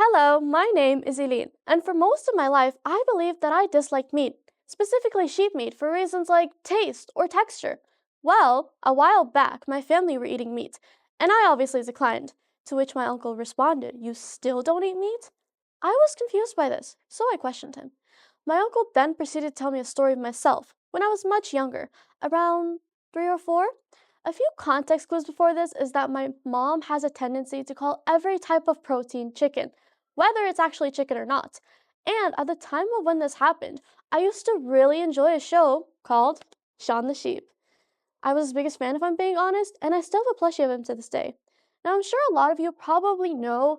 Hello, my name is Eleen, and for most of my life, I believed that I disliked meat, specifically sheep meat, for reasons like taste or texture. Well, a while back, my family were eating meat, and I obviously declined, to which my uncle responded, "You still don't eat meat?" I was confused by this, so I questioned him. My uncle then proceeded to tell me a story of myself when I was much younger, around 3 or 4. A few context clues before this is that my mom has a tendency to call every type of protein chicken, whether it's actually chicken or not. And at the time of when this happened, I used to really enjoy a show called Shaun the Sheep. I was his biggest fan, if I'm being honest, and I still have a plushie of him to this day. Now, I'm sure a lot of you probably know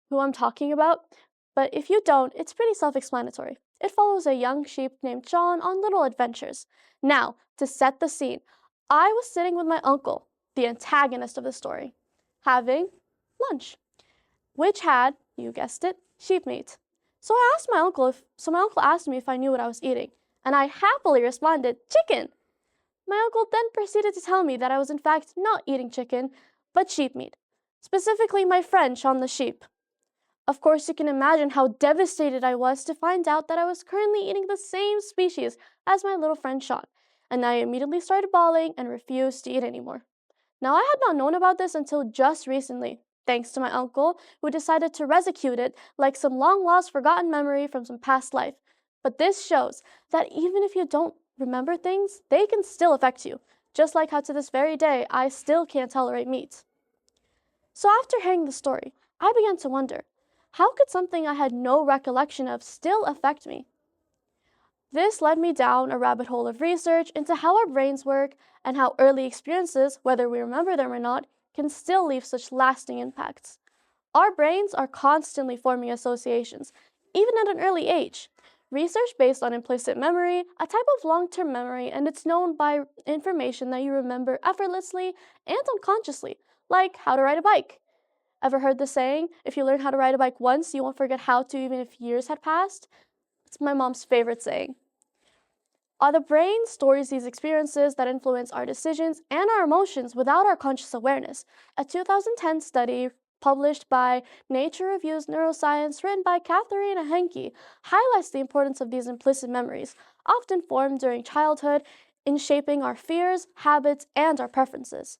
who I'm talking about, but if you don't, it's pretty self explanatory. It follows a young sheep named John on little adventures. Now, to set the scene, I was sitting with my uncle, the antagonist of the story, having lunch, which had, you guessed it, sheep meat. So my uncle asked me if I knew what I was eating, and I happily responded, "Chicken." My uncle then proceeded to tell me that I was in fact not eating chicken, but sheep meat, specifically my friend Shaun the sheep. Of course, you can imagine how devastated I was to find out that I was currently eating the same species as my little friend Shaun, and I immediately started bawling and refused to eat anymore. Now, I had not known about this until just recently, thanks to my uncle, who decided to rescue it like some long lost forgotten memory from some past life. But this shows that even if you don't remember things, they can still affect you, just like how to this very day I still can't tolerate meat. So after hearing the story, I began to wonder, how could something I had no recollection of still affect me? This led me down a rabbit hole of research into how our brains work and how early experiences, whether we remember them or not, can still leave such lasting impacts. Our brains are constantly forming associations, even at an early age. Research based on implicit memory, a type of long-term memory, and it's known by information that you remember effortlessly and unconsciously, like how to ride a bike. Ever heard the saying, if you learn how to ride a bike once, you won't forget how to even if years had passed? It's my mom's favorite saying. The brain stores these experiences that influence our decisions and our emotions without our conscious awareness. A 2010 study published by Nature Reviews Neuroscience, written by Katharina Henke, highlights the importance of these implicit memories, often formed during childhood, in shaping our fears, habits, and our preferences.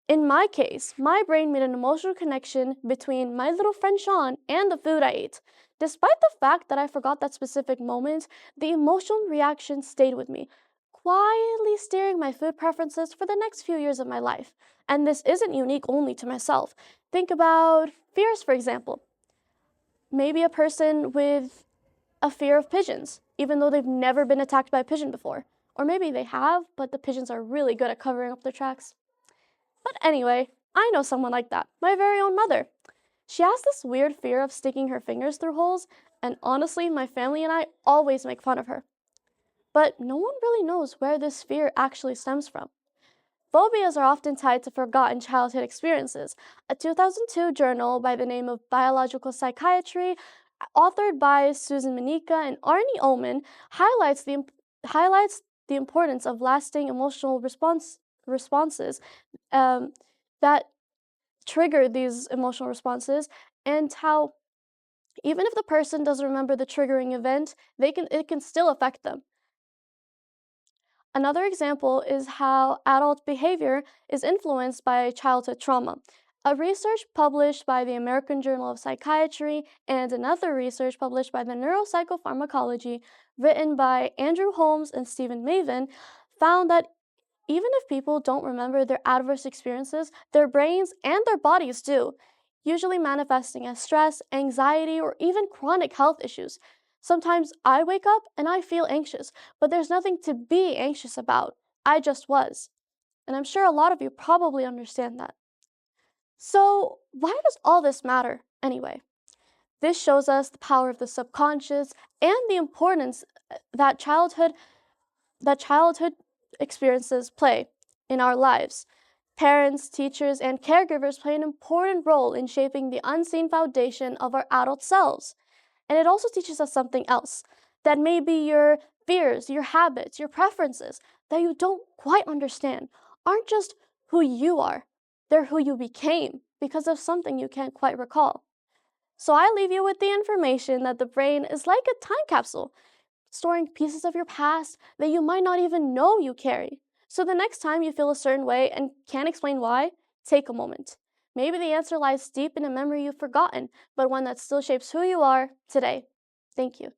In my case, my brain made an emotional connection between my little friend Sean and the food I ate. Despite the fact that I forgot that specific moment, the emotional reaction stayed with me, quietly steering my food preferences for the next few years of my life. And this isn't unique only to myself. Think about fears, for example. Maybe a person with a fear of pigeons, even though they've never been attacked by a pigeon before. Or maybe they have, but the pigeons are really good at covering up their tracks. But anyway, I know someone like that, my very own mother. She has this weird fear of sticking her fingers through holes, and honestly, my family and I always make fun of her. But no one really knows where this fear actually stems from. Phobias are often tied to forgotten childhood experiences. A 2002 journal by the name of Biological Psychiatry, authored by Susan Manica and Arnie Ullman, highlights the importance of lasting emotional responses that trigger these emotional responses, and how even if the person doesn't remember the triggering event, it can still affect them. Another example is how adult behavior is influenced by childhood trauma. A research published by the American Journal of Psychiatry and another research published by the Neuropsychopharmacology, written by Andrew Holmes and Stephen Maven, found that even if people don't remember their adverse experiences, their brains and their bodies do, usually manifesting as stress, anxiety, or even chronic health issues. Sometimes I wake up and I feel anxious, but there's nothing to be anxious about. I just was. And I'm sure a lot of you probably understand that. So, why does all this matter anyway? This shows us the power of the subconscious and the importance that childhood experiences play in our lives. Parents, teachers, and caregivers play an important role in shaping the unseen foundation of our adult selves. And it also teaches us something else, that maybe your fears, your habits, your preferences that you don't quite understand aren't just who you are, they're who you became because of something you can't quite recall. So I leave you with the information that the brain is like a time capsule, storing pieces of your past that you might not even know you carry. So the next time you feel a certain way and can't explain why, take a moment. Maybe the answer lies deep in a memory you've forgotten, but one that still shapes who you are today. Thank you.